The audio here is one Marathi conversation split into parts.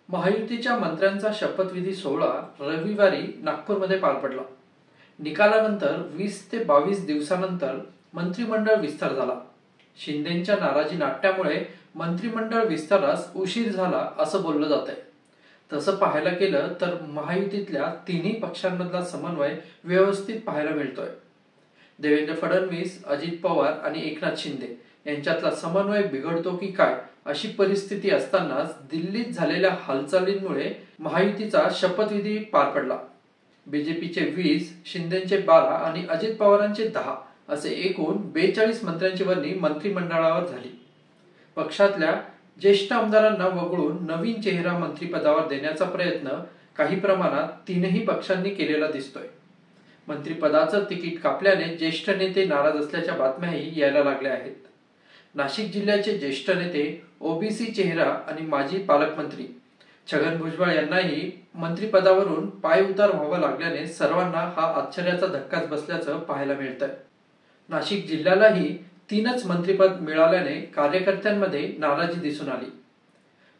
महायुतीच्या मंत्र्यांचा शपथविधी सोहळा रविवारी नागपूरमध्ये पार पडला। निकालानंतर 20 ते 22 दिवसांनंतर मंत्रिमंडळ विस्तार झाला। शिंदेंच्या नाराजी नाट्यामुळे मंत्रिमंडळ विस्तारास उशीर झाला असं बोललं जातंय। तसं पाहायला गेलं तर महायुतीतल्या तिन्ही पक्षांमधला समन्वय व्यवस्थित पाहायला मिळतोय। देवेंद्र फडणवीस, अजित पवार आणि एकनाथ शिंदे यांच्यातला समन्वय बिघडतो की काय अशी परिस्थिती असतानाच दिल्लीत झालेल्या हालचालींमुळे महायुतीचा शपथविधी पार पडला। बीजेपीचे 20, शिंदेचे 12 आणि अजित पवारांचे 10 असे एकूण 42 मंत्र्यांची वर्णी मंत्रिमंडळावर झाली। पक्षातल्या ज्येष्ठ आमदारांना वगळून नवीन चेहरा मंत्रिपदावर देण्याचा प्रयत्न काही प्रमाणात तीनही पक्षांनी केलेला दिसतोय। मंत्रिपदाचं तिकीट कापल्याने ज्येष्ठ नेते नाराज असल्याच्या बातम्याही यायला लागल्या आहेत। नाशिक जिल्ह्याचे ज्येष्ठ नेते, ओबीसी चेहरा आणि माजी पालकमंत्री छगन भुजबळ यांनाही मंत्रिपदावरून पायउतार व्हावं लागल्याने सर्वांना हा आश्चर्याचा धक्काच बसल्याचं पाहायला मिळतंय। नाशिक जिल्ह्यालाही 3च मंत्रिपद मिळाल्याने कार्यकर्त्यांमध्ये नाराजी दिसून आली।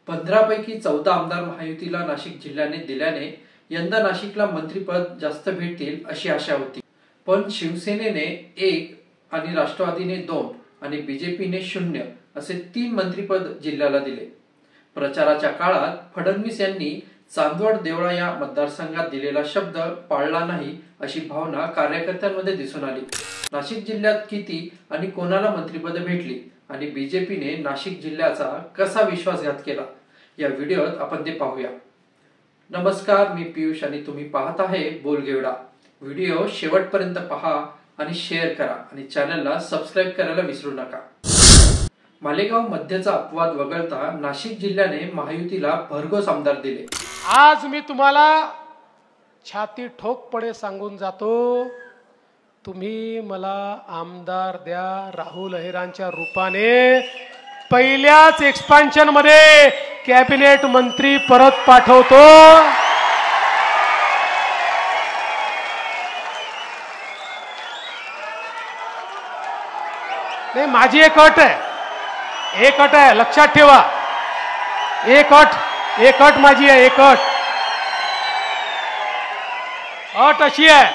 15 पैकी 14 आमदार महायुतीला नाशिक जिल्ह्याने दिल्याने यंदा नाशिकला मंत्रिपद जास्त भेटतील अशी आशा होती। पण शिवसेनेने 1 आणि राष्ट्रवादीने 2 आणि बीजेपीने 0 असे 3 मंत्रिपद जिल्ह्याला दिले। प्रचाराच्या काळात फडणवीस यांनी चांदवड देवळा या मतदारसंघात दिलेला शब्द पाळला नाही अशी भावना कार्यकर्त्यांमध्ये दिसून आली। नाशिक जिल्ह्यात किती आणि कोणाला मंत्रिपद भेटली आणि बीजेपीने नाशिक जिल्ह्याचा कसा विश्वासघात केला या व्हिडिओत आपण ते पाहूया। नमस्कार, मी पियुष आणि तुम्ही पाहत आहे बोलगेवडा। व्हिडिओ शेवटपर्यंत पहा आणि शेअर करा आणि चॅनलला सबस्क्राइब करायला विसरू नका। मालेगाव मध्यचा अपवाद वगळता नाशिक जिल्ह्याने महायुतीला भरघोस आमदार दिले। आज मी तुम्हाला छाती ठोकपणे सांगून जातो, तुम्ही मला आमदार द्या राहुल अहिरांच्या रूपाने। पहिल्याच एक्सपान्शन मध्ये कॅबिनेट मंत्री परत पाठवतो। नाही, माझी एक अट आहे, लक्षात ठेवा। एक अट माझी आहे, एक अट अशी आहे,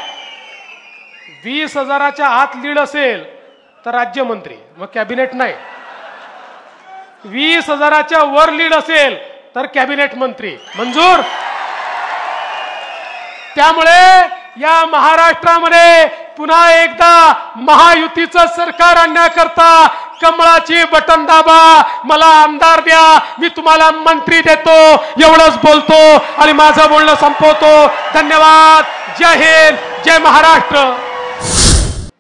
20,000च्या आत लीड असेल तर राज्यमंत्री, मग कॅबिनेट नाही। 20,000च्या वर लीड असेल तर कॅबिनेट मंत्री मंजूर। त्यामुळे या महाराष्ट्रामध्ये पुन्हा एकदा महायुतीचं सरकार आणण्याकरता कमळाची बटन दाबा, मला आमदार द्या, मी तुम्हाला मंत्री देतो, एवढंच बोलतो आणि माझं बोलणं संपवतो। धन्यवाद। जय हिंद, जय महाराष्ट्र।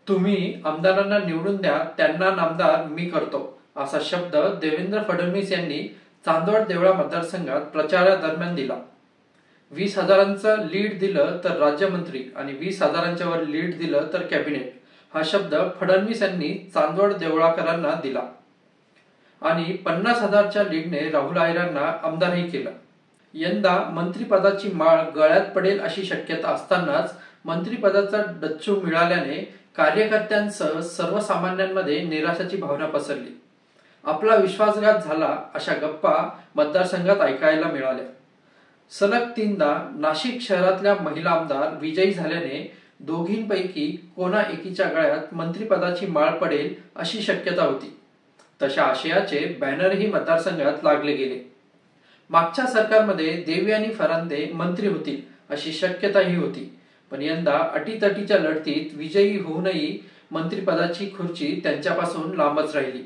तुम्ही आमदारांना निवडून द्या, त्यांना नामदार मी करतो असा शब्द देवेंद्र फडणवीस यांनी चांदवड देवळा मतदारसंघात प्रचारादरम्यान दिला। 20,000चं लीड दिलं तर राज्यमंत्री आणि 20,000च्या वर लीड दिलं तर कॅबिनेट हा शब्द फडणवीस यांनी चांदवड देवळाकरांना दिला आणि 50,000च्या लीडने राहुल अहिरांना आमदारही केलं। यंदा मंत्रिपदाची माळ गळ्यात पडेल अशी शक्यता असतानाच मंत्रिपदाचा डच्चू मिळाल्याने कार्यकर्त्यांसह सर्वसामान्यांमध्ये निराशाची भावना पसरली। आपला विश्वासघात झाला अशा गप्पा मतदारसंघात ऐकायला मिळाल्या। सलग 3दा नाशिक शहरातल्या महिला आमदार विजयी झाल्याने दोघींपैकी कोणा एकीच्या गळ्यात मंत्रिपदाची माळ पडेल अशी शक्यता होती। तशा आशयाचे बॅनरही मतदारसंघात लागले गेले। मागच्या सरकारमध्ये देवी आणि फरांदे मंत्री होतील अशी शक्यताही होती, पण यंदा अटीतटीच्या लढतीत विजयी होऊनही मंत्रिपदाची खुर्ची त्यांच्यापासून लांबच राहिली।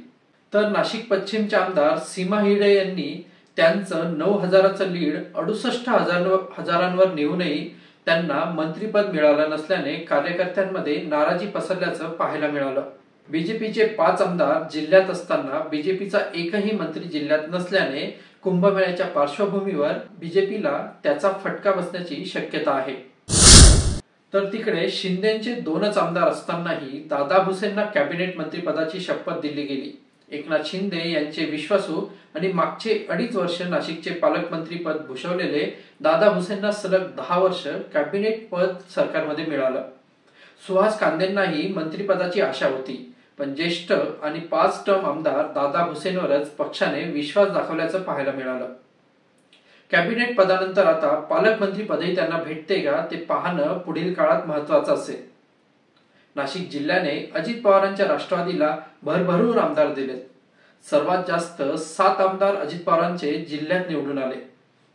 तर नाशिक पश्चिमचे आमदार सीमा हिरे यांनी त्यांचं 9,000चं लीड 68,000वर नेऊनही त्यांना मंत्रिपद मिळालं नसल्याने कार्यकर्त्यांमध्ये नाराजी पसरल्याचं पाहायला मिळालं। बीजेपीचे 5 आमदार जिल्ह्यात असताना बीजेपीचा एकही मंत्री जिल्ह्यात नसल्याने कुंभमेळ्याच्या पार्श्वभूमीवर बीजेपीला त्याचा फटका बसण्याची शक्यता आहे। तर तिकडे शिंदेचे 2च आमदार असतानाही दादा भुसेंना कॅबिनेट मंत्रिपदाची शपथ दिली गेली। एकनाथ शिंदे यांचे विश्वासू आणि मागचे 2.5 वर्ष नाशिकचे पालकमंत्री पद भूषवलेले दादा भुसेंना सलग 10 वर्ष कॅबिनेट पद सरकारमध्ये मिळालं। सुहास कांदेंनाही मंत्रिपदाची आशा होती, पण ज्येष्ठ आणि 5 टर्म आमदार दादा भुसेंवरच पक्षाने विश्वास दाखवल्याचं पाहायला मिळालं। कॅबिनेट पदानंतर आता पालकमंत्री पदही त्यांना भेटते का ते पाहणं पुढील काळात महत्वाचं असेल. नाशिक जिल्ह्याने अजित पवारांच्या राष्ट्रवादीला भरभरून आमदार दिलेत. सर्वात जास्त 7 आमदार अजित पवारांचे जिल्ह्यात निवडून आले.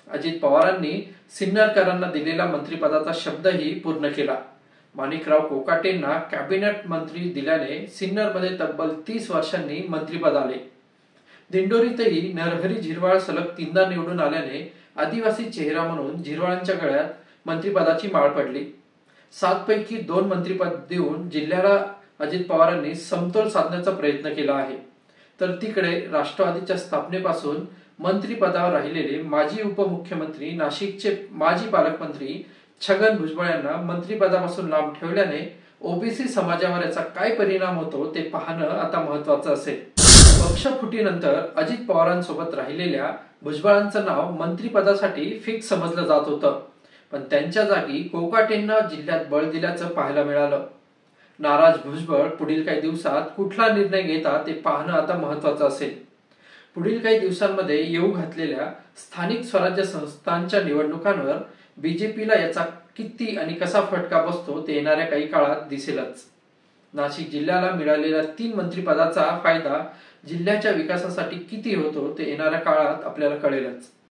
अजित पवारांनी सिन्नरकरांना दिलेला मंत्रिपदाचा शब्दही पूर्ण केला. माणिकराव कोकाटेंना कॅबिनेट मंत्री दिल्याने सिन्नरमध्ये तब्बल 30 वर्षांनी मंत्रिपद आले. दिंडोरीतही नरहरी झिरवाळ सलग 3दा निवडून आल्याने आदिवासी चेहरा म्हणून झिरवाळांच्या गळ्यात मंत्रिपदाची माळ पडली. 7 पैकी 2 मंत्रिपद देऊन जिल्ह्याला अजित पवारांनी समतोल साधण्याचा प्रयत्न केला आहे. तर तिकडे राष्ट्रवादीच्या स्थापनेपासून मंत्रिपदावर राहिलेले माजी उपमुख्यमंत्री नाशिकचे माजी पालकमंत्री छगन भुजबळ यांना मंत्रिपदापासून लांब ठेवल्याने ओबीसी समाजावर याचा काय परिणाम होतो ते पाहणं आता महत्वाचं असेल. पक्षफुटीनंतर अजित पवारांसोबत राहिलेल्या भुजबळांचं नाव मंत्रिपदासाठी फिक्स समजलं जात होतं. पण त्यांच्या जागी कोकाटेंना जिल्ह्यात बळ दिल्याचं पाहायला मिळालं. नाराज भुजबळ पुढील काही दिवसात कुठला निर्णय घेतात ते पाहणं आता महत्वाचं असेल. पुढील काही दिवसांमध्ये येऊ घातलेल्या स्थानिक स्वराज्य संस्थांच्या निवडणुकांवर बीजेपीला याचा किती आणि कसा फटका बसतो ते येणाऱ्या काही काळात दिसेलच. नाशिक जिल्ह्याला मिळालेल्या 3 मंत्रिपदाचा फायदा जिल्ह्याच्या विकासासाठी किती होतो ते येणाऱ्या काळात आपल्याला कळेलच.